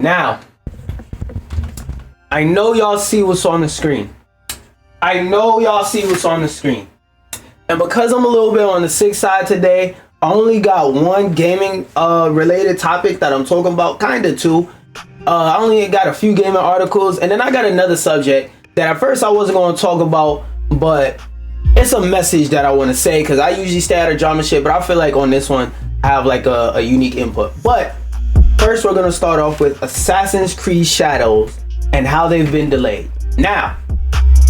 Now, I know y'all see what's on the screen. And because I'm a little bit on the sick side today, I only got one gaming related topic that I'm talking about, kind of two. I only got a few gaming articles, and then I got another subject that at first I wasn't going to talk about, but it's a message that I want to say because I usually stay out of drama shit, but I feel like on this one I have like a unique input. But first we're going to start off with Assassin's Creed Shadows and how they've been delayed. Now,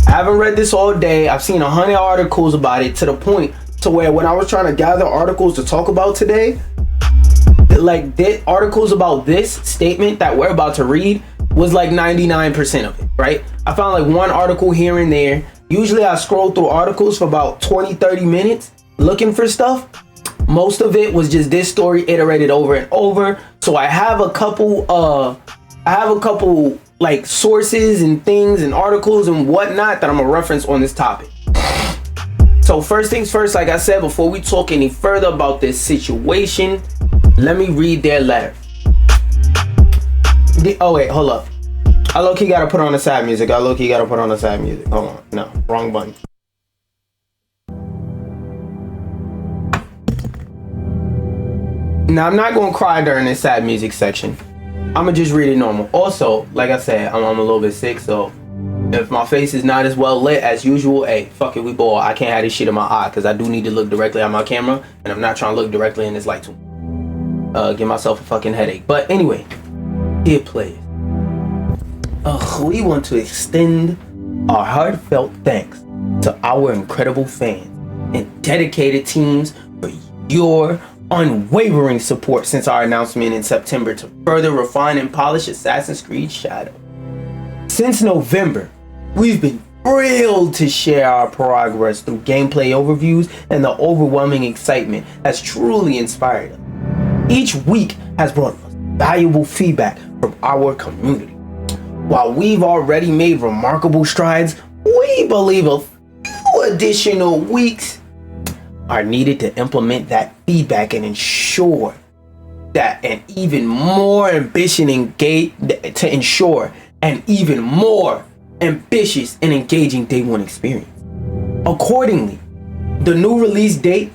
I haven't read this all day. I've seen 100 articles about it, to the point to where when I was trying to gather articles to talk about today, like articles about this statement that we're about to read was like 99% of it, right? I found like one article here and there. Usually I scroll through articles for about 20-30 minutes looking for stuff. Most of it was just this story iterated over and over. So I have a couple like sources and things and articles and whatnot that I'm gonna reference on this topic. So first things first, like I said, before we talk any further about this situation, let me read their letter. Oh wait, hold up. I low-key gotta put on the sad music. Hold on, no, wrong button. Now I'm not gonna cry during this sad music section. I'm gonna just read it normal. Also, like I said, I'm a little bit sick, so if my face is not as well lit as usual, hey, fuck it, we ball. I can't have this shit in my eye because I do need to look directly at my camera, and I'm not trying to look directly in this light too. Give myself a fucking headache. But anyway, dear players, we want to extend our heartfelt thanks to our incredible fans and dedicated teams for your unwavering support since our announcement in September to further refine and polish Assassin's Creed Shadows. Since November, we've been thrilled to share our progress through gameplay overviews, and the overwhelming excitement has truly inspired us. Each week has brought us valuable feedback from our community. While we've already made remarkable strides, we believe a few additional weeks are needed to implement that feedback and ensure that an even more ambitious and engaging day one experience. Accordingly, the new release date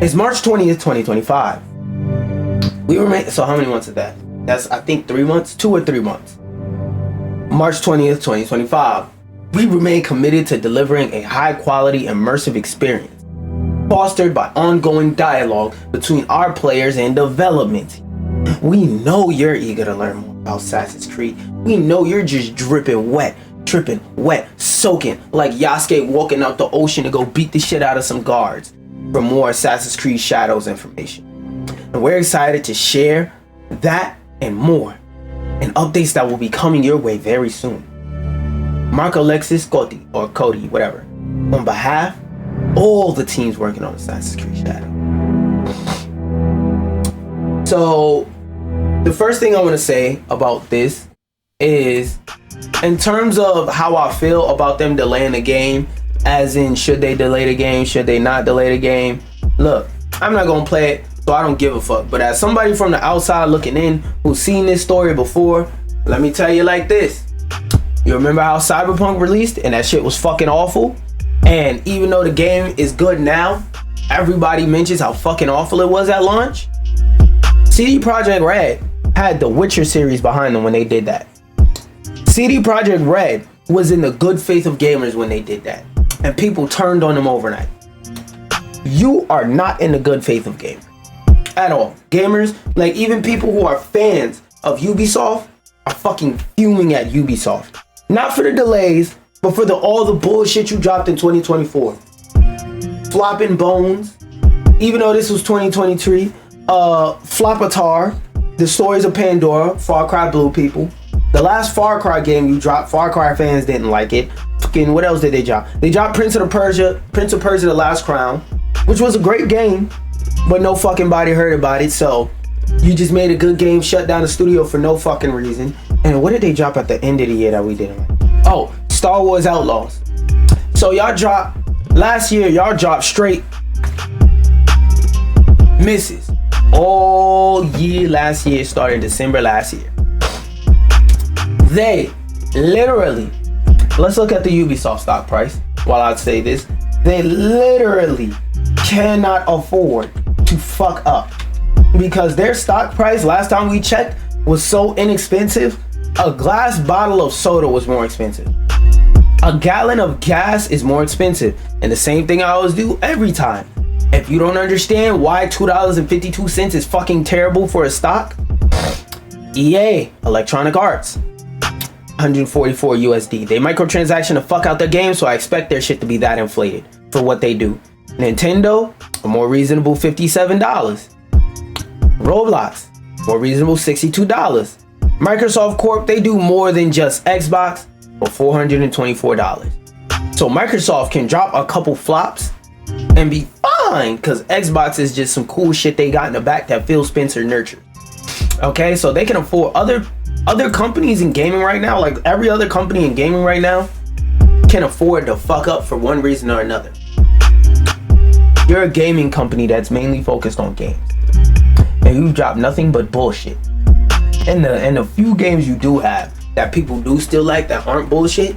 is March 20th, 2025. So how many months is that? That's, I think, 3 months, 2 or 3 months. March 20th, 2025. We remain committed to delivering a high quality, immersive experience, fostered by ongoing dialogue between our players and development. We know you're eager to learn more about Assassin's Creed. We know you're just dripping wet, soaking like Yasuke walking out the ocean to go beat the shit out of some guards for more Assassin's Creed Shadows information. And we're excited to share that and more, and updates that will be coming your way very soon. Mark Alexis Cody, whatever, on behalf of all the teams working on Assassin's Creed Shadow. So the first thing I want to say about this is, in terms of how I feel about them delaying the game, as in should they delay the game, should they not delay the game, look, I'm not gonna play it, so I don't give a fuck. But as somebody from the outside looking in who's seen this story before, let me tell you like this. You remember how Cyberpunk released and that shit was fucking awful? And even though the game is good now, everybody mentions how fucking awful it was at launch. CD Projekt Red had the Witcher series behind them when they did that. CD Projekt Red was in the good faith of gamers when they did that, and people turned on them overnight. You are not in the good faith of gamers at all. Gamers, like even people who are fans of Ubisoft, are fucking fuming at Ubisoft. Not for the delays, but for all the bullshit you dropped in 2024. Flopping Bones, even though this was 2023. Flopatar, The Stories of Pandora, Far Cry Blue people. The last Far Cry game you dropped, Far Cry fans didn't like it. Fucking, what else did they drop? They dropped Prince of Persia, The Last Crown, which was a great game, but no fucking body heard about it, so you just made a good game, shut down the studio for no fucking reason. And what did they drop at the end of the year that we didn't like? Oh, Star Wars Outlaws. So last year, y'all dropped straight misses all year last year, starting December last year. They literally, let's look at the Ubisoft stock price while I say this. They literally cannot afford to fuck up because their stock price, last time we checked, was so inexpensive. A glass bottle of soda was more expensive. A gallon of gas is more expensive. And the same thing I always do every time. If you don't understand why $2.52 is fucking terrible for a stock, EA, Electronic Arts, 144 USD. They microtransaction the fuck out their game, so I expect their shit to be that inflated for what they do. Nintendo, a more reasonable $57. Roblox, more reasonable $62. Microsoft Corp, they do more than just Xbox for $424. So Microsoft can drop a couple flops and be fine because Xbox is just some cool shit they got in the back that Phil Spencer nurtured. Okay, so they can afford other companies in gaming right now, like every other company in gaming right now can afford to fuck up for one reason or another. You're a gaming company that's mainly focused on games, and you drop nothing but bullshit. And the few games you do have that people do still like that aren't bullshit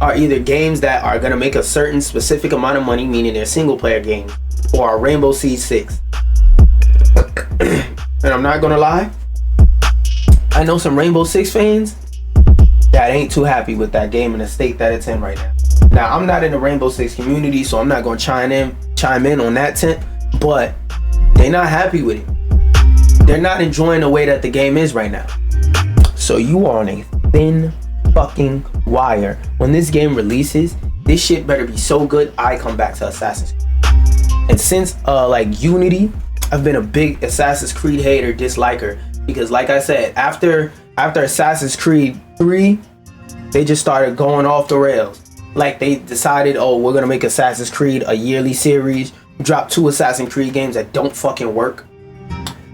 are either games that are gonna make a certain specific amount of money, meaning they're single player games, or a Rainbow Siege 6. And I'm not gonna lie, I know some Rainbow Six fans that ain't too happy with that game and the state that it's in right now. Now, I'm not in the Rainbow Six community, so I'm not gonna chime in on that tent, but they're not happy with it. They're not enjoying the way that the game is right now. So you are on a thin fucking wire. When this game releases, this shit better be so good I come back to Assassin's Creed. And since like Unity, I've been a big Assassin's Creed hater, disliker, because like I said, after Assassin's Creed 3, they just started going off the rails. Like they decided, oh, we're gonna make Assassin's Creed a yearly series, drop 2 Assassin's Creed games that don't fucking work.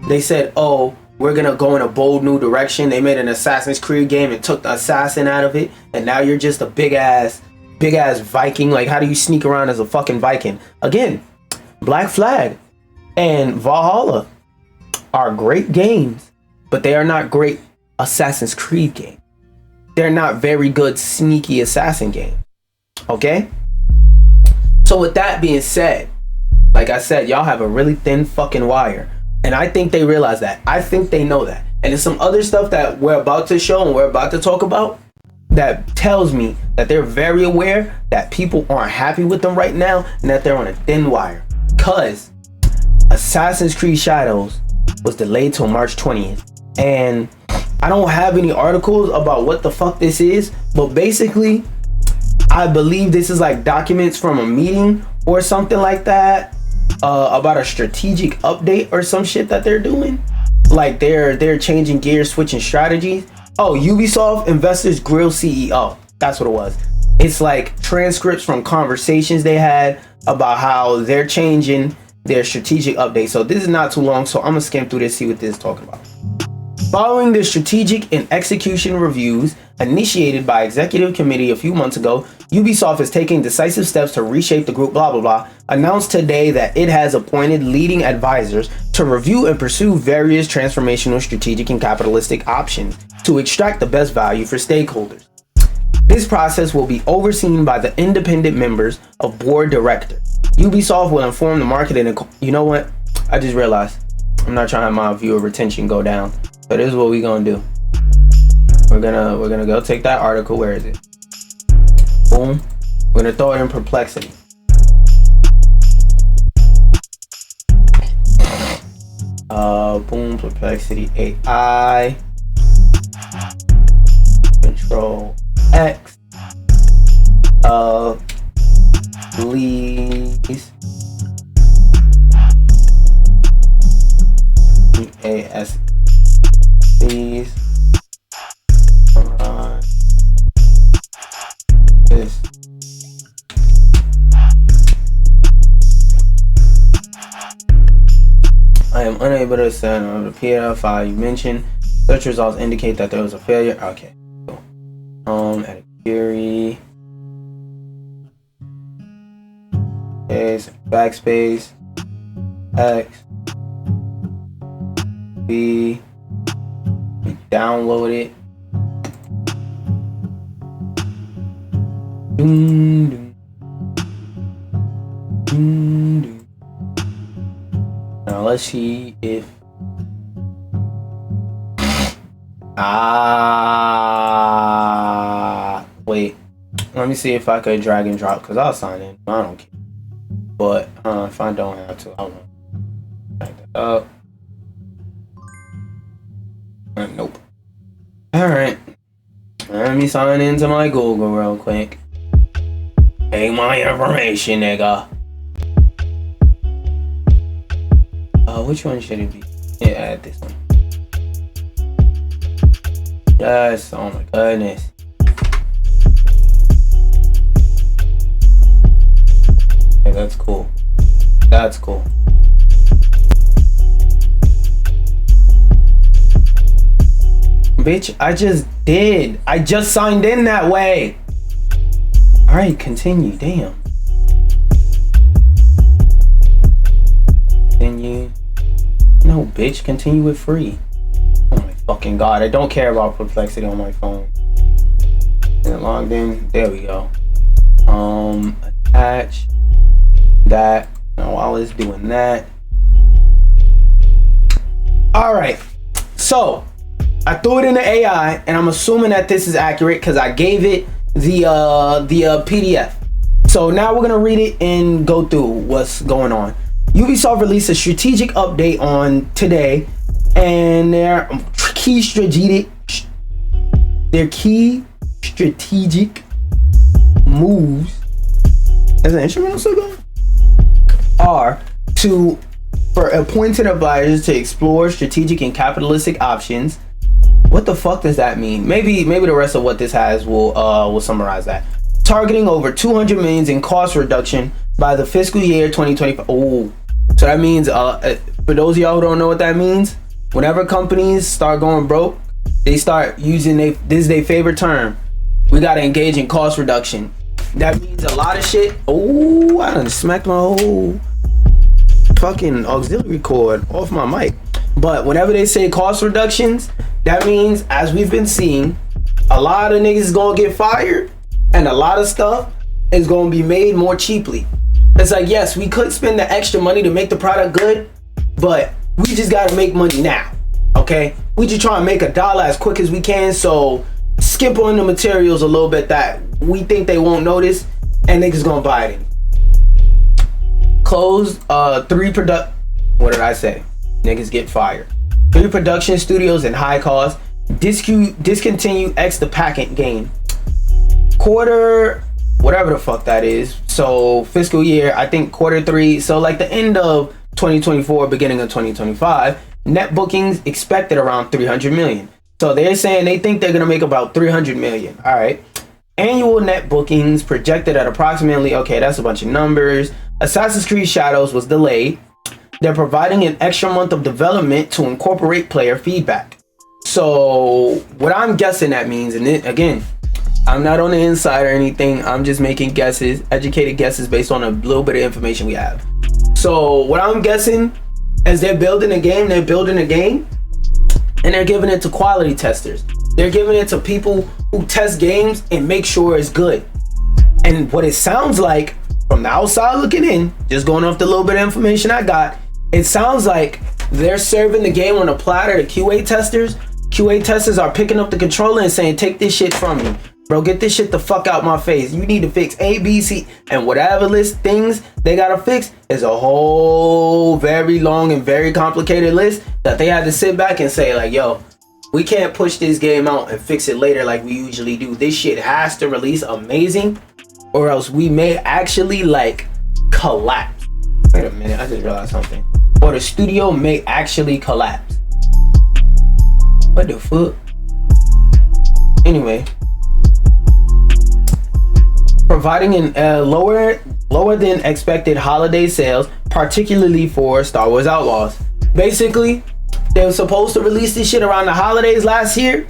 They said, oh, we're gonna go in a bold new direction. They made an Assassin's Creed game and took the assassin out of it, and now you're just a big ass Viking. Like, how do you sneak around as a fucking Viking? Again, Black Flag and Valhalla are great games, but they are not great Assassin's Creed games. They're not very good sneaky assassin games. Okay? So with that being said, like I said, y'all have a really thin fucking wire. And I think they realize that. I think they know that. And there's some other stuff that we're about to show and we're about to talk about that tells me that they're very aware that people aren't happy with them right now and that they're on a thin wire. Because Assassin's Creed Shadows was delayed till March 20th. And I don't have any articles about what the fuck this is, but basically, I believe this is like documents from a meeting or something like that. About a strategic update or some shit that they're doing. Like they're changing gears, switching strategies. Oh, Ubisoft investors grill CEO. That's what it was. It's like transcripts from conversations they had about how they're changing their strategic update. So this is not too long, so I'm gonna skim through this, see what this is talking about. Following the strategic and execution reviews initiated by executive committee a few months ago, Ubisoft is taking decisive steps to reshape the group, blah, blah, blah, announced today that it has appointed leading advisors to review and pursue various transformational, strategic, and capitalistic options to extract the best value for stakeholders. This process will be overseen by the independent members of board directors. Ubisoft will inform the market and you know what? I just realized I'm not trying to have my viewer retention go down. So this is what we're gonna do. We're gonna go take that article. Where is it? Boom. We're gonna throw it in Perplexity. Boom. Perplexity AI. Control X. Please. EAS. Please. This. I am unable to send on the PDF file you mentioned. Search results indicate that there was a failure. Okay. Cool. Edit query. Okay, backspace. X. B. We download it. Now let's see if wait. Let me see if I could drag and drop because I'll sign in. I don't care. But if I don't have to, I won't. Back that up. Nope. Alright. Let me sign into my Google real quick. Take my information, nigga. Which one should it be? Yeah, add this one. Yes, oh my goodness. Okay, that's cool. That's cool. Bitch, I just did. I just signed in that way. Alright, continue. Damn. Continue. No, bitch, continue with free. Oh my fucking god, I don't care about perplexity on my phone. And logged in. There we go. Attach that. Now while it's doing that. Alright. So I threw it in the AI, and I'm assuming that this is accurate because I gave it the PDF. So now we're gonna read it and go through what's going on. Ubisoft released a strategic update on today, and their key strategic moves as an instrumental so good are for appointed advisors to explore strategic and capitalistic options. What the fuck does that mean? Maybe the rest of what this has will summarize that. Targeting over 200 million in cost reduction by the fiscal year 2025. Oh, so that means for those of y'all who don't know what that means, whenever companies start going broke, they start using this is their favorite term. We gotta engage in cost reduction. That means a lot of shit. Oh, I done smacked my whole fucking auxiliary cord off my mic. But whenever they say cost reductions, that means, as we've been seeing, a lot of niggas is gonna get fired and a lot of stuff is gonna be made more cheaply. It's like, yes, we could spend the extra money to make the product good, but we just gotta make money now, okay? We just try and make $1 as quick as we can, so skip on the materials a little bit that we think they won't notice and niggas gonna buy it. Closed what did I say? Niggas get fired. 3 production studios in high cost. Discontinue the packet game. Quarter, whatever the fuck that is. So fiscal year, I think Q3. So like the end of 2024, beginning of 2025. Net bookings expected around 300 million. So they're saying they think they're gonna make about 300 million. All right. Annual net bookings projected at approximately. Okay, that's a bunch of numbers. Assassin's Creed Shadows was delayed. They're providing an extra month of development to incorporate player feedback. So what I'm guessing that means, and again, I'm not on the inside or anything. I'm just making guesses, educated guesses based on a little bit of information we have. So what I'm guessing is they're building a game, and they're giving it to quality testers. They're giving it to people who test games and make sure it's good. And what it sounds like from the outside looking in, just going off the little bit of information I got, it sounds like they're serving the game on a platter to QA testers. QA testers are picking up the controller and saying, take this shit from me. Bro, get this shit the fuck out my face. You need to fix A, B, C, and whatever list things they gotta fix is a whole very long and very complicated list that they had to sit back and say like, yo, we can't push this game out and fix it later like we usually do. This shit has to release amazing or else we may actually like collapse. Wait a minute, I just realized something. Or the studio may actually collapse. What the fuck? Anyway, providing an lower than expected holiday sales, particularly for Star Wars Outlaws. Basically, they were supposed to release this shit around the holidays last year,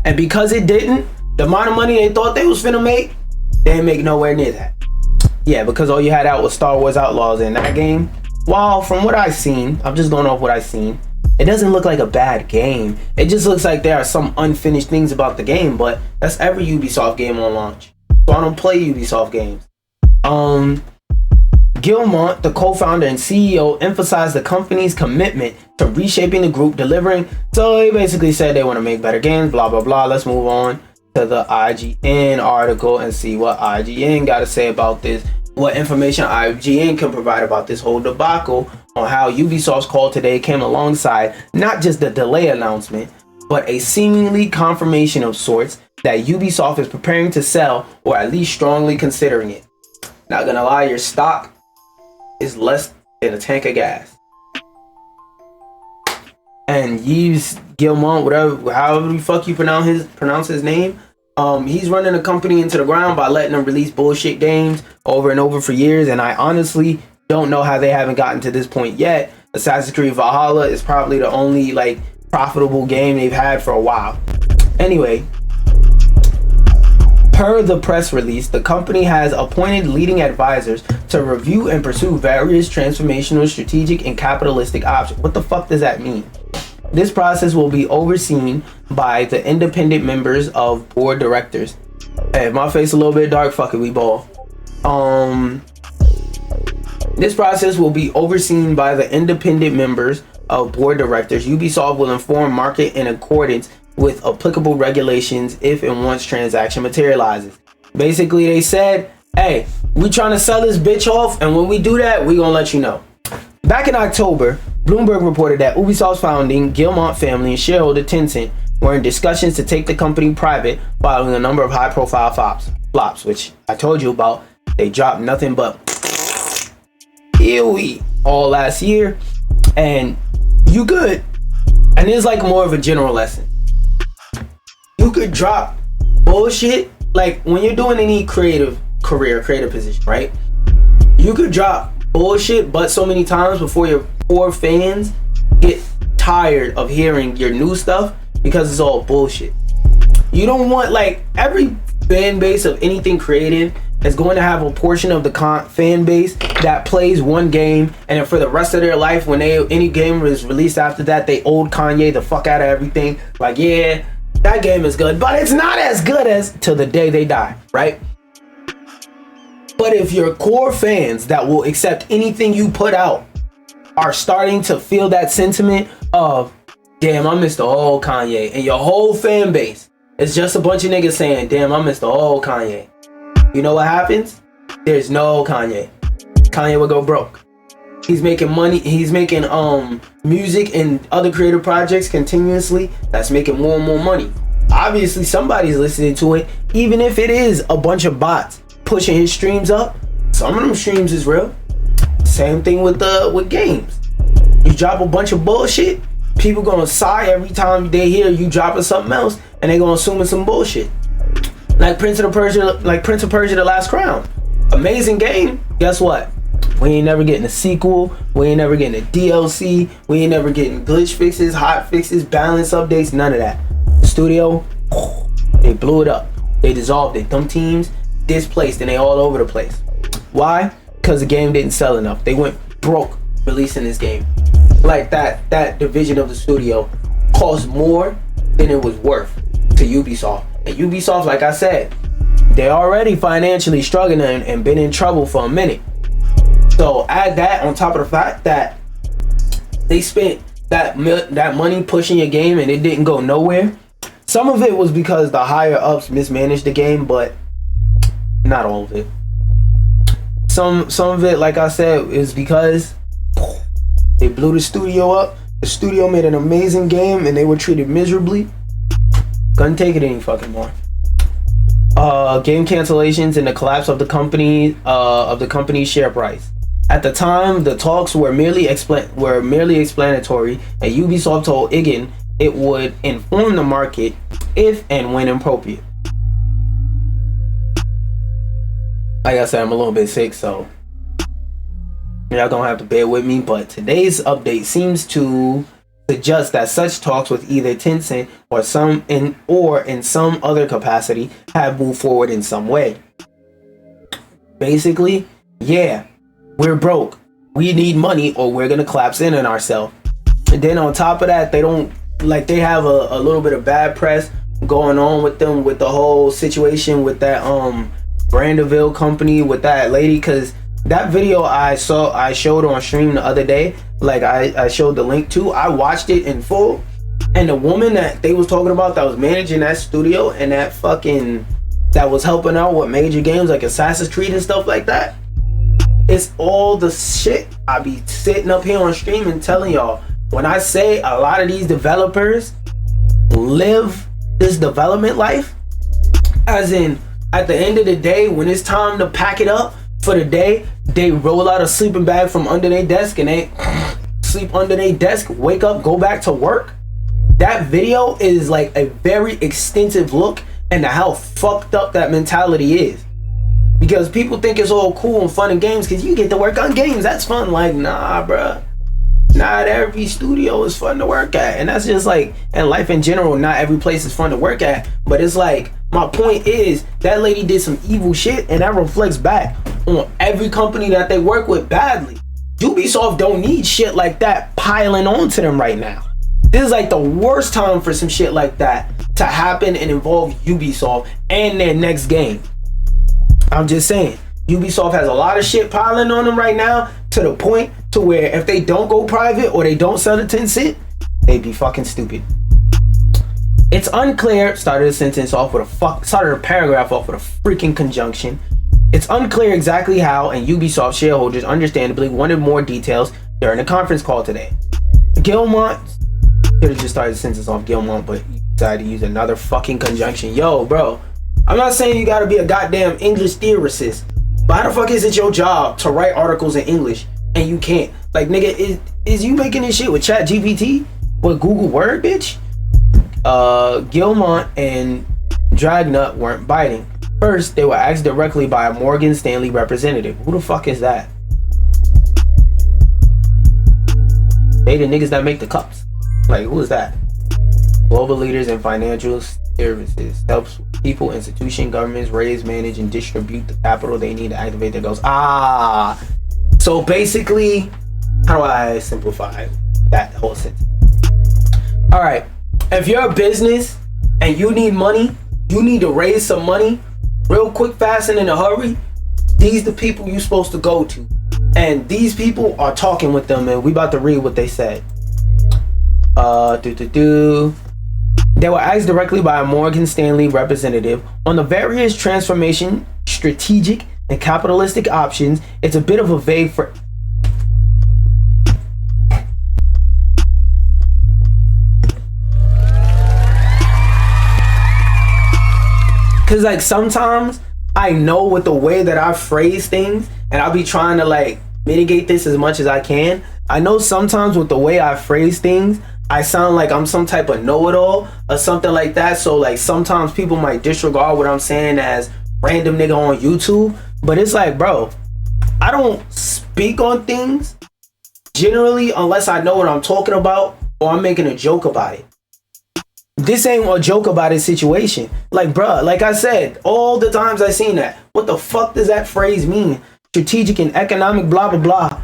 and because it didn't, the amount of money they thought they was finna make, they didn't make nowhere near that. Yeah, because all you had out was Star Wars Outlaws in that game. While from what I've seen, I'm just going off what I've seen, it doesn't look like a bad game. It just looks like there are some unfinished things about the game, but that's every Ubisoft game on launch. so I don't play Ubisoft games. Gilmont, the co-founder and CEO, emphasized the company's commitment to reshaping the group, delivering. So he basically said they want to make better games, blah, blah, blah. Let's move on to the IGN article and see what IGN got to say about this. What information IGN can provide about this whole debacle on how Ubisoft's call today came alongside not just the delay announcement, but a seemingly confirmation of sorts that Ubisoft is preparing to sell, or at least strongly considering it. Not gonna lie, your stock is less than a tank of gas. And Yves Guillemot, whatever, however the fuck you pronounce his name, he's running the company into the ground by letting them release bullshit games over and over for years. And I honestly don't know how they haven't gotten to this point yet. Assassin's Creed Valhalla is probably the only like profitable game they've had for a while. Anyway, per the press release, the company has appointed leading advisors to review and pursue various transformational, strategic, and capitalistic options. What the fuck does that mean? This process will be overseen by the independent members of board directors. Hey, my face a little bit dark, fuck it, we ball. This process will be overseen by the independent members of board directors. Ubisoft will inform market in accordance with applicable regulations if and once transaction materializes. Basically, they said, hey, we trying to sell this bitch off, and when we do that, we gonna let you know. Back in October, Bloomberg reported that Ubisoft's founding Guillemot family and shareholder Tencent were in discussions to take the company private following a number of high-profile flops, which I told you about. They dropped nothing but EOE all last year, and you could, and it's like more of a general lesson. You could drop bullshit, like when you're doing any creative position, right? You could drop bullshit but so many times before your core fans get tired of hearing your new stuff because it's all bullshit. You don't want, like, every fan base of anything creative is going to have a portion of the fan base that plays one game, and then for the rest of their life, when any game is released after that, they owed Kanye the fuck out of everything. Like, yeah, that game is good, but it's not as good as till the day they die, right? But if your core fans that will accept anything you put out are starting to feel that sentiment of, damn, I miss the old Kanye, and your whole fan base is just a bunch of niggas saying, damn, I miss the old Kanye, you know what happens? There's no Kanye. Kanye will go broke. He's making money. He's making music and other creative projects continuously. That's making more and more money. Obviously, somebody's listening to it, even if it is a bunch of bots pushing his streams up. Some of them streams is real. Same thing with games. You drop a bunch of bullshit, people gonna sigh every time they hear you dropping something else, and they gonna assume it's some bullshit. Like Prince of Persia, The Last Crown. Amazing game. Guess what? We ain't never getting a sequel. We ain't never getting a DLC. We ain't never getting glitch fixes, hot fixes, balance updates, none of that. The studio, they blew it up. They dissolved it. Them teams displaced, and they all over the place. Why? Because the game didn't sell enough. They went broke releasing this game. Like that division of the studio cost more than it was worth to Ubisoft. And Ubisoft, like I said, they're already financially struggling and been in trouble for a minute. So add that on top of the fact that they spent that money pushing your game and it didn't go nowhere. Some of it was because the higher ups mismanaged the game, but not all of it. Some of it, like I said, is because they blew the studio up. The studio made an amazing game and they were treated miserably. Couldn't take it any fucking more. Game cancellations and the collapse of the company's share price. At the time, the talks were merely explanatory, and Ubisoft told IGN it would inform the market if and when appropriate. Like I said, I'm a little bit sick, so y'all gonna have to bear with me, but today's update seems to suggest that such talks with either Tencent or in some other capacity have moved forward in some way. Basically, yeah, we're broke. We need money or we're gonna collapse in on ourselves. And then on top of that, they have a little bit of bad press going on with them with the whole situation with that Brandeville company with that lady, because that video I showed on stream the other day, like I showed the link to, I watched it in full, and the woman that they was talking about that was managing that studio and that was helping out with major games like Assassin's Creed and stuff like that, it's all the shit I be sitting up here on stream and telling y'all. When I say a lot of these developers live this development life, as in at the end of the day, when it's time to pack it up for the day, they roll out a sleeping bag from under their desk and they sleep under their desk, wake up, go back to work. That video is like a very extensive look into how fucked up that mentality is. Because people think it's all cool and fun and games because you get to work on games. That's fun. Like, nah, bruh. Not every studio is fun to work at. And that's just like, and life in general, not every place is fun to work at. But it's like, my point is, that lady did some evil shit and that reflects back on every company that they work with badly. Ubisoft don't need shit like that piling onto them right now. This is like the worst time for some shit like that to happen and involve Ubisoft and their next game. I'm just saying, Ubisoft has a lot of shit piling on them right now, to the point to where if they don't go private or they don't sell the Tencent, they'd be fucking stupid. It's unclear, started a paragraph off with a freaking conjunction. It's unclear exactly how, and Ubisoft shareholders understandably wanted more details during the conference call today. Gilmont could have just started the sentence off Gilmont, but you decided to use another fucking conjunction. Yo, bro, I'm not saying you gotta be a goddamn English theorist, but how the fuck is it your job to write articles in English and you can't? Like, nigga, is you making this shit with ChatGPT? With Google Word, bitch? Gilmont and Dragnut weren't biting. First, they were asked directly by a Morgan Stanley representative. Who the fuck is that? They the niggas that make the cups. Like, who is that? Global leaders in financial services helps people, institutions, governments raise, manage, and distribute the capital they need to activate their goals. So basically, how do I simplify that whole sentence? All right, if you're a business and you need money, you need to raise some money real quick, fast, and in a hurry, these the people you're supposed to go to. And these people are talking with them, and we about to read what they said. They were asked directly by a Morgan Stanley representative on the various transformation, strategic, and capitalistic options. It's a bit of a vague for because like sometimes I know with the way that I phrase things, and I'll be trying to like mitigate this as much as I can. I know sometimes with the way I phrase things, I sound like I'm some type of know-it-all or something like that. So like sometimes people might disregard what I'm saying as random nigga on YouTube. But it's like, bro, I don't speak on things generally unless I know what I'm talking about or I'm making a joke about it. This ain't a joke about it situation. Like, bro, like I said, all the times I seen that, what the fuck does that phrase mean? Strategic and economic blah blah blah.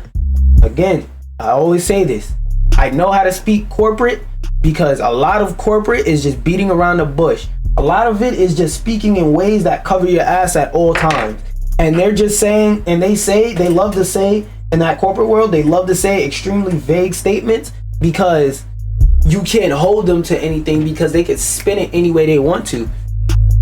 Again, I always say this. I know how to speak corporate because a lot of corporate is just beating around the bush. A lot of it is just speaking in ways that cover your ass at all times. And they're just saying, and they love to say in that corporate world, they love to say extremely vague statements because you can't hold them to anything because they can spin it any way they want to.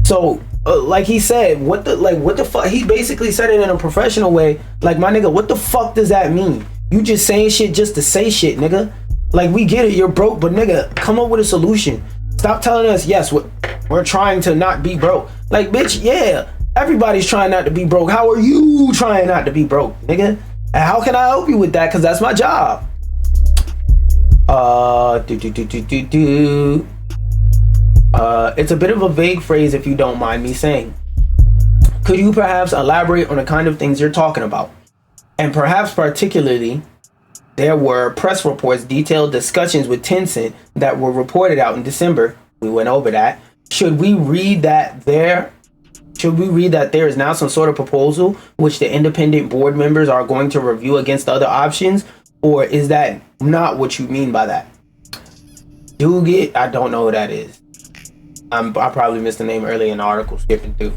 So like he said, what the fuck? He basically said it in a professional way. Like, my nigga, what the fuck does that mean? You just saying shit just to say shit, nigga. Like, we get it, you're broke, but nigga, come up with a solution. Stop telling us, yes, we're trying to not be broke. Like, bitch, yeah, everybody's trying not to be broke. How are you trying not to be broke, nigga? And how can I help you with that? Because that's my job. It's a bit of a vague phrase if you don't mind me saying. Could you perhaps elaborate on the kind of things you're talking about? And perhaps particularly, there were press reports, detailed discussions with Tencent that were reported out in December. We went over that. Should we read that there is now some sort of proposal which the independent board members are going to review against other options? Or is that not what you mean by that? I don't know who that is. I probably missed the name earlier in the article, skipping through.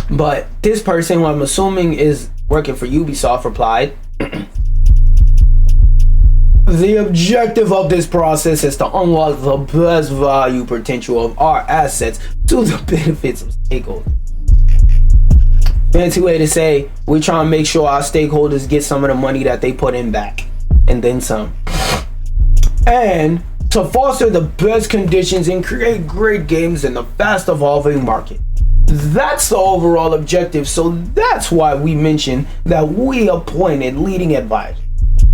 But this person, who I'm assuming is working for Ubisoft, replied, the objective of this process is to unlock the best value potential of our assets to the benefits of stakeholders. Fancy way to say, we try to make sure our stakeholders get some of the money that they put in back, and then some. And to foster the best conditions and create great games in the fast evolving market. That's the overall objective, so that's why we mentioned that we appointed leading advisors.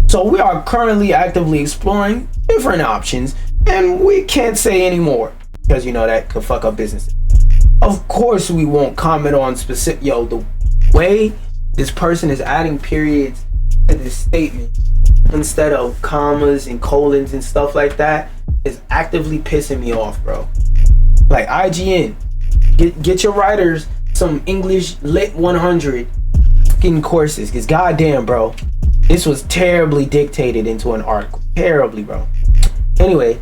So we are currently actively exploring different options, and we can't say any more because you know that could fuck up business. Of course we won't comment on specific. The way this person is adding periods to this statement instead of commas and colons and stuff like that is actively pissing me off, bro. Like, IGN, get your writers some English Lit 100 fucking courses, because goddamn, bro, this was terribly dictated into an article. Terribly, bro. Anyway,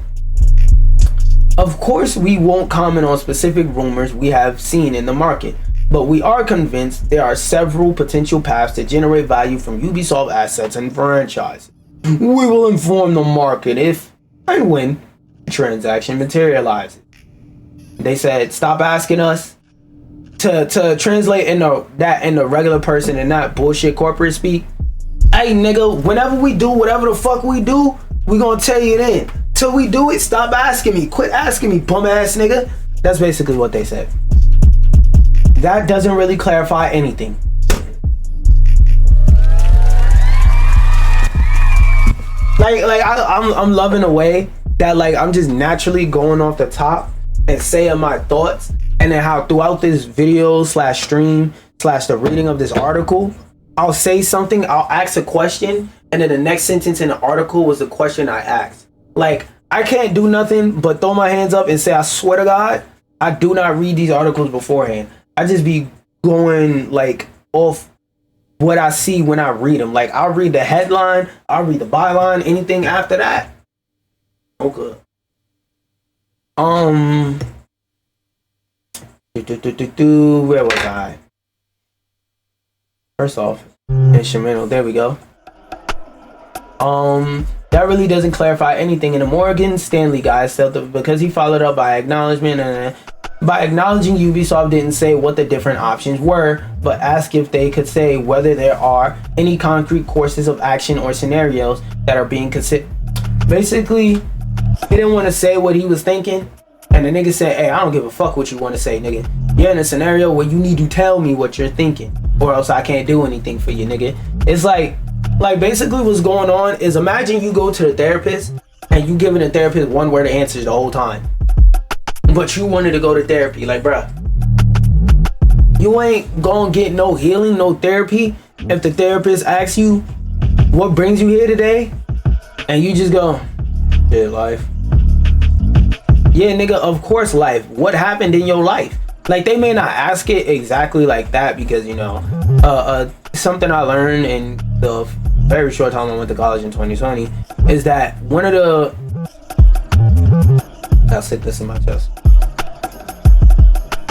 of course we won't comment on specific rumors we have seen in the market, but we are convinced there are several potential paths to generate value from Ubisoft assets and franchises. We will inform the market if and when the transaction materializes. They said, stop asking us to translate into regular person and not bullshit corporate speak. Hey nigga, whenever we do whatever the fuck we do, we gonna tell you then. Till we do it, stop asking me. Quit asking me, bum ass nigga. That's basically what they said. That doesn't really clarify anything. I'm loving the way that I'm just naturally going off the top and saying my thoughts, and then how throughout this video / stream / the reading of this article, I'll say something, I'll ask a question, and then the next sentence in the article was the question I asked. I can't do nothing but throw my hands up and say, I swear to God, I do not read these articles beforehand. I just be going off what I see when I read them. I'll read the headline, I'll read the byline, anything after that. Okay. Where was I? First off, instrumental. There we go. That really doesn't clarify anything. And the Morgan Stanley guy said that because he followed up by acknowledgement, and by acknowledging Ubisoft didn't say what the different options were, but asked if they could say whether there are any concrete courses of action or scenarios that are being considered. Basically, he didn't want to say what he was thinking, and the nigga said, hey, I don't give a fuck what you want to say, nigga. You're in a scenario where you need to tell me what you're thinking, or else I can't do anything for you, nigga. It's like basically what's going on is, imagine you go to the therapist and you giving the therapist one word answers the whole time, but you wanted to go to therapy. Bruh, you ain't gonna get no healing, no therapy if the therapist asks you what brings you here today, and you just go, yeah, life. Yeah, nigga, of course life. What happened in your life? They may not ask it exactly like that, because something I learned in the very short time I went to college in 2020 is that one of the, I'll sit this in my chest.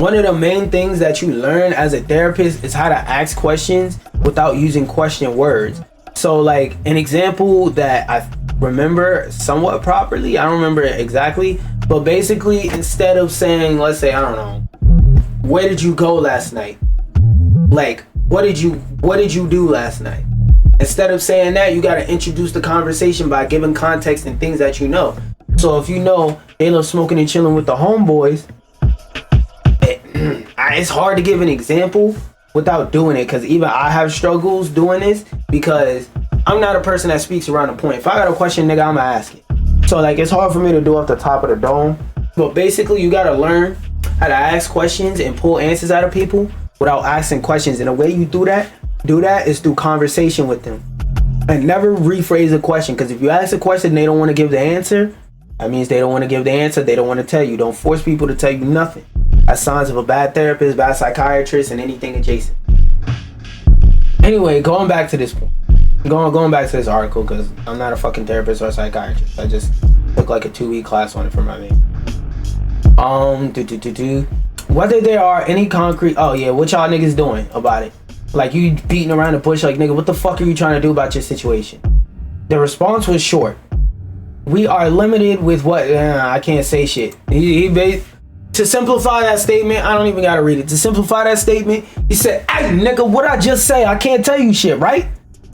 One of the main things that you learn as a therapist is how to ask questions without using question words. So an example that I remember somewhat properly, I don't remember it exactly, but basically instead of saying, let's say, I don't know, where did you go last night? What did you do last night? Instead of saying that, you gotta introduce the conversation by giving context and things that you know. So if you know they love smoking and chilling with the homeboys, it's hard to give an example without doing it, because even I have struggles doing this, because I'm not a person that speaks around the point. If I got a question, nigga, I'ma ask it. So it's hard for me to do off the top of the dome. But basically, you gotta learn how to ask questions and pull answers out of people without asking questions. And the way you do that is through conversation with them. And never rephrase a question, because if you ask a question and they don't want to give the answer, that means they don't want to give the answer. They don't want to tell you. Don't force people to tell you nothing. That's signs of a bad therapist, bad psychiatrist, and anything adjacent. Anyway, going back to this point. Going back to this article, because I'm not a fucking therapist or a psychiatrist. I just took a 2-week class on it for my man. Whether there are any concrete, oh yeah, what y'all niggas doing about it? Like, you beating around the bush like, nigga, what the fuck are you trying to do about your situation? The response was short. We are limited with what, I can't say shit. To simplify that statement, I don't even gotta read it. To simplify that statement, he said, hey nigga, what I just say, I can't tell you shit, right?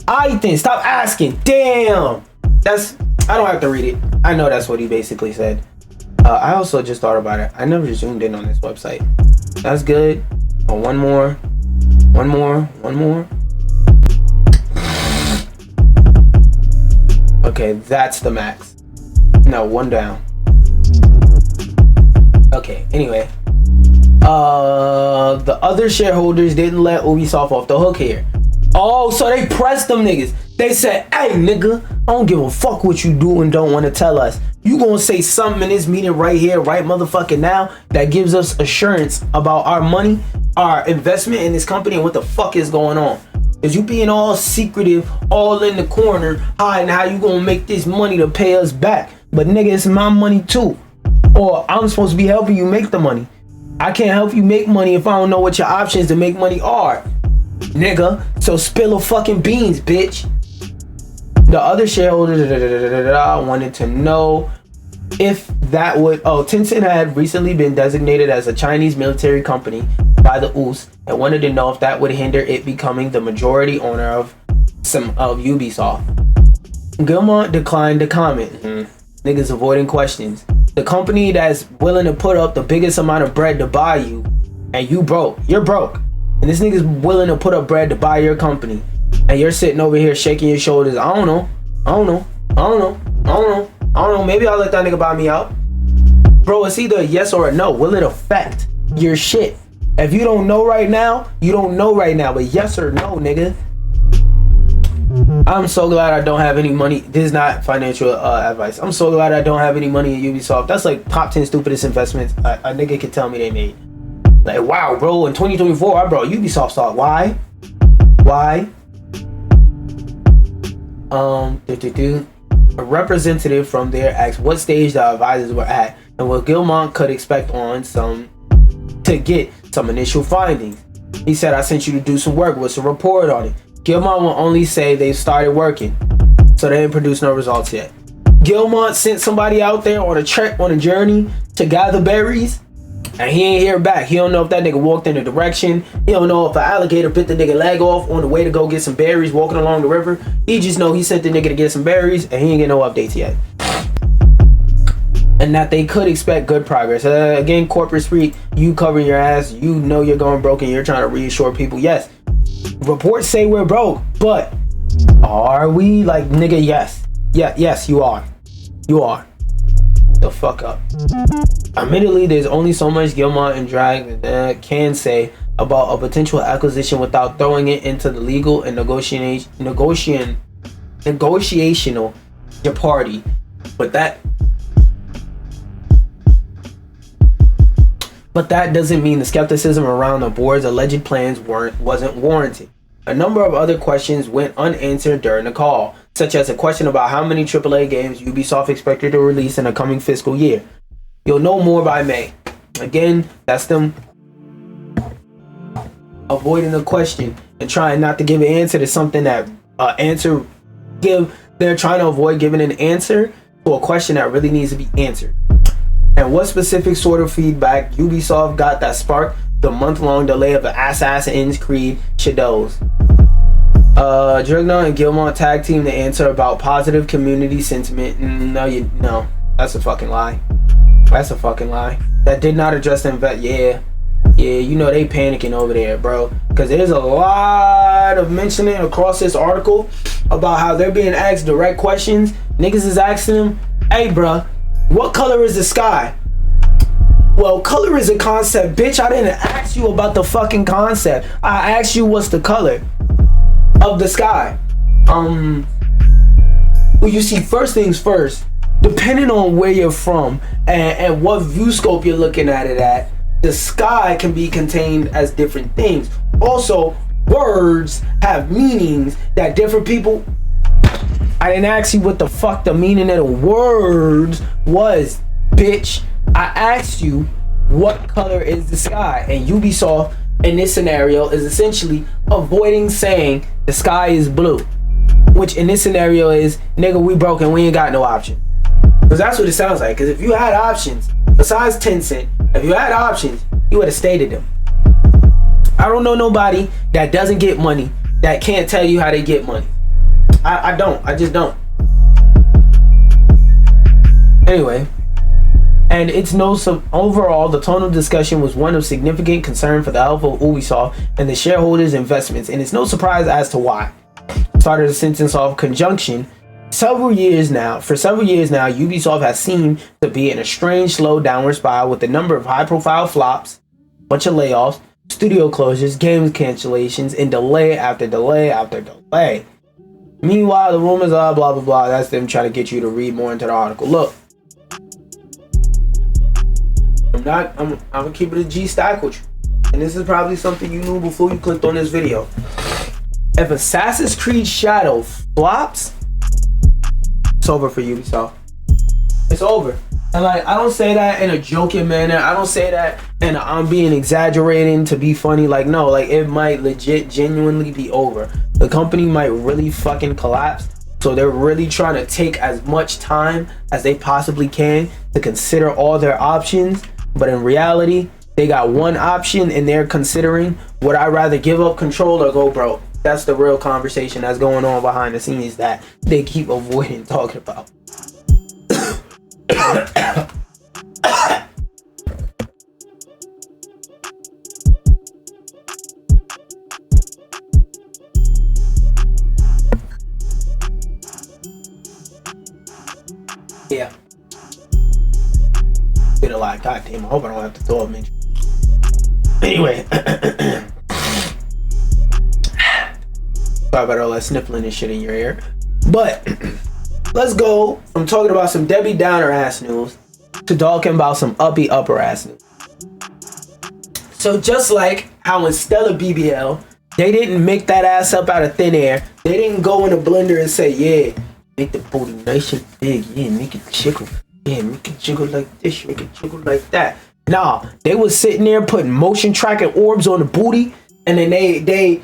I then stop asking. Damn. I don't have to read it. I know that's what he basically said. I also just thought about it. I never zoomed in on this website. That's good. Oh, one more. Okay, that's the max. No, one down. Okay, anyway. The other shareholders didn't let Ubisoft off the hook here. Oh, so they pressed them niggas. They said, hey nigga, I don't give a fuck what you do and don't want to tell us. You gonna say something in this meeting right here, right motherfucking now, that gives us assurance about our money, our investment in this company, and what the fuck is going on. Is you being all secretive, all in the corner, hiding how you gonna make this money to pay us back. But nigga, it's my money too. Or I'm supposed to be helping you make the money. I can't help you make money if I don't know what your options to make money are. Nigga, so spill a fucking beans, bitch. The other shareholders wanted to know if that would... Oh, Tencent had recently been designated as a Chinese military company by the US and wanted to know if that would hinder it becoming the majority owner of Ubisoft. Gilmont declined to comment. Niggas avoiding questions. The company that's willing to put up the biggest amount of bread to buy you, and you're broke. And this nigga's willing to put up bread to buy your company, and you're sitting over here shaking your shoulders. I don't know. Maybe I'll let that nigga buy me out. Bro, it's either a yes or a no. Will it affect your shit? If you don't know right now, you don't know right now. But yes or no, nigga. I'm so glad I don't have any money. This is not financial advice. I'm so glad I don't have any money in Ubisoft. That's like top 10 stupidest investments a nigga can tell me they made. Like, wow, bro, in 2024, I brought Ubisoft stock. Why? A representative from there asked what stage the advisors were at and what Gilmont could expect to get some initial findings. He said, I sent you to do some work. What's the report on it? Gilmont will only say they've started working, so they didn't produce no results yet. Gilmont sent somebody out there on a journey to gather berries, and he ain't hear back. He don't know if that nigga walked in the direction. He don't know if an alligator bit the nigga leg off on the way to go get some berries walking along the river. He just know he sent the nigga to get some berries, and he ain't get no updates yet. And that they could expect good progress. Again, corporate speak, you covering your ass, you know you're going broke and you're trying to reassure people. Yes, reports say we're broke, but are we? Like, nigga, yes. Yes, you are. The fuck up. Admittedly, there's only so much Gilmont and Drag can say about a potential acquisition without throwing it into the legal and negotiational party. But that doesn't mean the skepticism around the board's alleged plans wasn't warranted. A number of other questions went unanswered during the call, such as a question about how many AAA games Ubisoft expected to release in the coming fiscal year. You'll know more by May. Again, that's them avoiding the question and trying not to give an answer to something that they're trying to avoid giving an answer to a question that really needs to be answered. And what specific sort of feedback Ubisoft got that sparked the month-long delay of Assassin's Creed Shadows? Drugna and Gilmont tag team to answer about positive community sentiment. No, that's a fucking lie. That did not address the Yeah, you know they panicking over there, bro. Because there's a lot of mentioning across this article about how they're being asked direct questions. Niggas is asking them, hey, bro, what color is the sky? Well, color is a concept, bitch. I didn't ask you about the fucking concept. I asked you what's the color of the sky. Well, you see, first things first, depending on where you're from and what view scope you're looking at it at, the sky can be contained as different things. Also, words have meanings that different people... I didn't ask you what the fuck the meaning of the words was, bitch. I asked you what color is the sky? And Ubisoft in this scenario is essentially avoiding saying the sky is blue, which in this scenario is, nigga, we broke and we ain't got no option. Because that's what it sounds like. Because if you had options besides Tencent, if you had options, you would have stated them. I don't know nobody that doesn't get money that can't tell you how they get money. I don't. I just don't. Anyway, and it's overall, the tone of discussion was one of significant concern for the health of Ubisoft and the shareholders' investments, and it's no surprise as to why. Started a sentence of conjunction. For several years now, Ubisoft has seemed to be in a strange, slow downward spiral with a number of high-profile flops, bunch of layoffs, studio closures, games cancellations, and delay after delay after delay. Meanwhile, the rumors are blah blah blah. That's them trying to get you to read more into the article. Look, I'm gonna keep it a G stack with you, and this is probably something you knew before you clicked on this video. If Assassin's Creed Shadow flops, it's over for Ubisoft. It's over. And like, I don't say that in a joking manner. I don't say that and I'm being exaggerating to be funny. Like, no, like it might legit genuinely be over. The company might really fucking collapse. So they're really trying to take as much time as they possibly can to consider all their options. But in reality, they got one option and they're considering, would I rather give up control or go broke? That's the real conversation that's going on behind the scenes that they keep avoiding talking about. Yeah. Did a lot. God damn, I hope I don't have to throw up mention. Anyway. Sorry about all that sniffling and shit in your ear. But let's go from talking about some Debbie Downer ass news to talking about some uppy upper ass news. So just like how in Stellar BBL, they didn't make that ass up out of thin air. They didn't go in a blender and say, yeah, make the booty nice and big. Yeah, make it jiggle. Yeah, make it jiggle like this. Make it jiggle like that. Nah, they was sitting there putting motion tracking orbs on the booty. And then they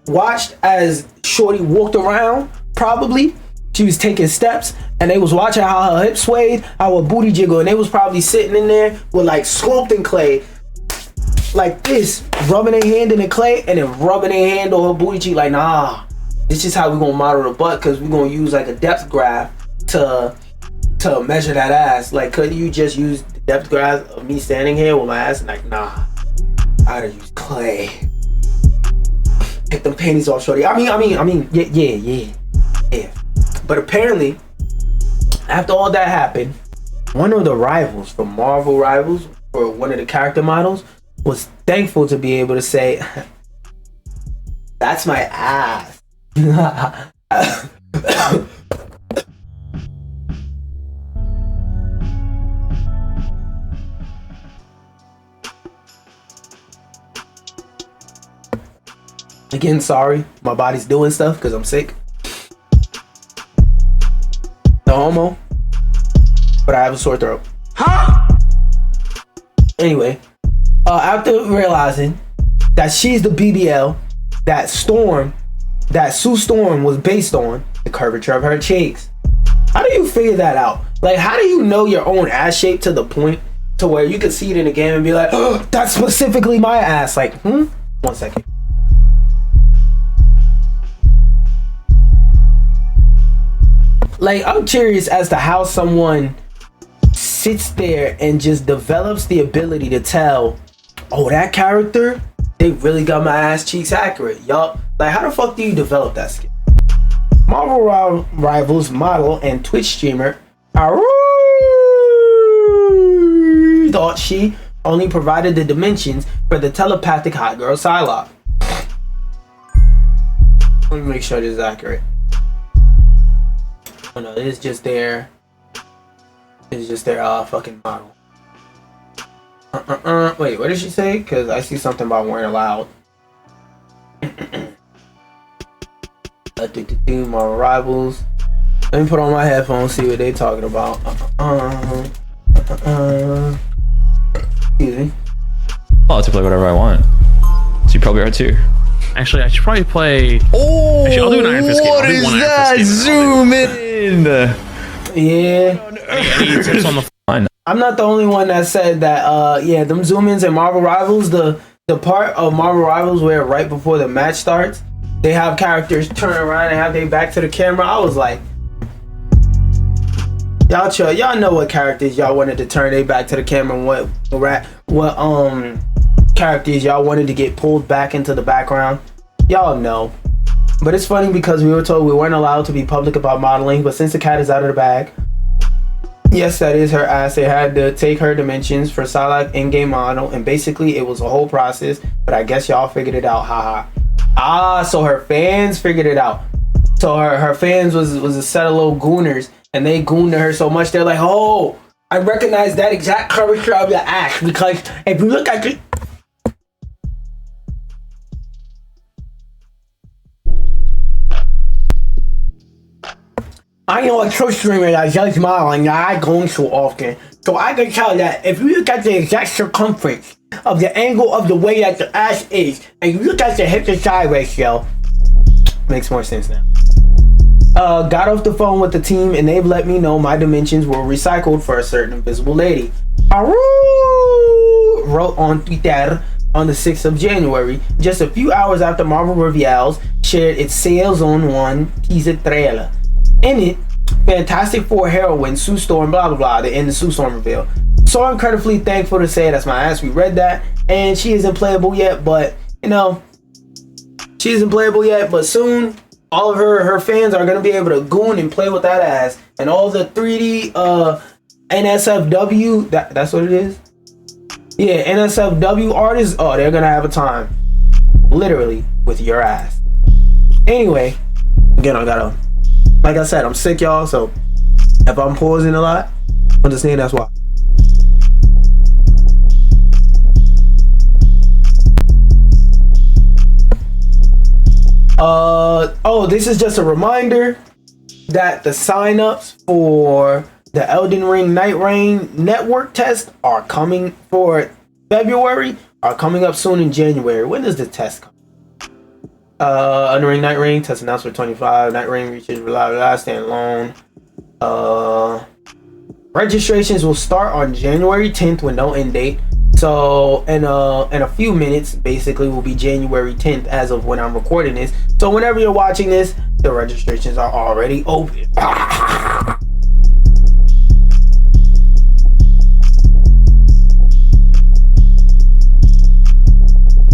watched as Shorty walked around, probably. She was taking steps. And they was watching how her hips swayed, how her booty jiggled. And they was probably sitting in there with like sculpting clay. Like this. Rubbing their hand in the clay. And then rubbing their hand on her booty cheek. Like, nah. This is how we're gonna model the butt, because we're gonna use like a depth graph to measure that ass. Like, couldn't you just use the depth graph of me standing here with my ass? And like, nah, I gotta use clay. Take them panties off, Shorty. I mean, yeah. But apparently, after all that happened, one of the rivals from Marvel Rivals, or one of the character models, was thankful to be able to say, that's my ass. Again, sorry, my body's doing stuff because I'm sick. No homo, but I have a sore throat. Huh? Anyway, after realizing that she's the BBL that Sue Storm was based on, the curvature of her cheeks. How do you figure that out? Like, how do you know your own ass shape to the point to where you can see it in the game and be like, oh, that's specifically my ass? Like, 1 second. Like, I'm curious as to how someone sits there and just develops the ability to tell, oh, that character, they really got my ass cheeks accurate. Yup. Like, how the fuck do you develop that skill? Marvel Rivals model and Twitch streamer thought she only provided the dimensions for the telepathic hot girl Psylocke. Let me make sure this is accurate. Oh no, it's just their fucking model. Wait, what did she say? Because I see something about wearing loud. Marvel Rivals. Let me put on my headphones, see what they talking about. Excuse me. I'll have to play whatever I want. So you probably are too. Actually, I should probably play. Oh, actually, I'll do an Iron Fist game. What is that? Zoom in. Yeah. Any tips on the? I'm not the only one that said that. Yeah, them zoom ins in Marvel Rivals, the part of Marvel Rivals where right before the match starts, they have characters turn around and have their back to the camera. I was like, y'all know what characters y'all wanted to turn their back to the camera, and what characters y'all wanted to get pulled back into the background. Y'all know. But it's funny because we were told we weren't allowed to be public about modeling, but since the cat is out of the bag, yes, that is her ass. They had to take her dimensions for Salak in-game model, and basically it was a whole process, but I guess y'all figured it out, haha. So her fans figured it out. So her fans was a set of little gooners, and they gooned her so much, they're like, oh, I recognize that exact curvature of your ass, because if you look at it, I know a true streamer that does modeling that I go into often, so I can tell that if you look at the exact circumference of the angle of the way that the ass is, and you look at the hip to side ratio, makes more sense now. Got off the phone with the team and they've let me know my dimensions were recycled for a certain invisible lady. Aroo! Wrote on Twitter on the 6th of January, just a few hours after Marvel Rivals shared its sales on one teaser trailer. In it, Fantastic Four heroine Sue Storm, blah blah blah, the end of Sue Storm reveal. So incredibly thankful to say that's my ass. We read that, and she isn't playable yet, but you know, she isn't playable yet. But soon, all of her fans are gonna be able to goon and play with that ass, and all the 3D NSFW, that's what it is. Yeah, NSFW artists, oh, they're gonna have a time, literally, with your ass. Anyway, again, like I said, I'm sick, y'all, so if I'm pausing a lot, understand that's why. This is just a reminder that the signups for the Elden Ring Night Rain network test are coming for February, are coming up soon in January. When does the test come? Elden Ring Night Rain test announced for 25. Night Rain reaches blah blah stand alone. Registrations will start on January 10th with no end date. So in a few minutes, basically, will be January 10th as of when I'm recording this. So whenever you're watching this, the registrations are already open.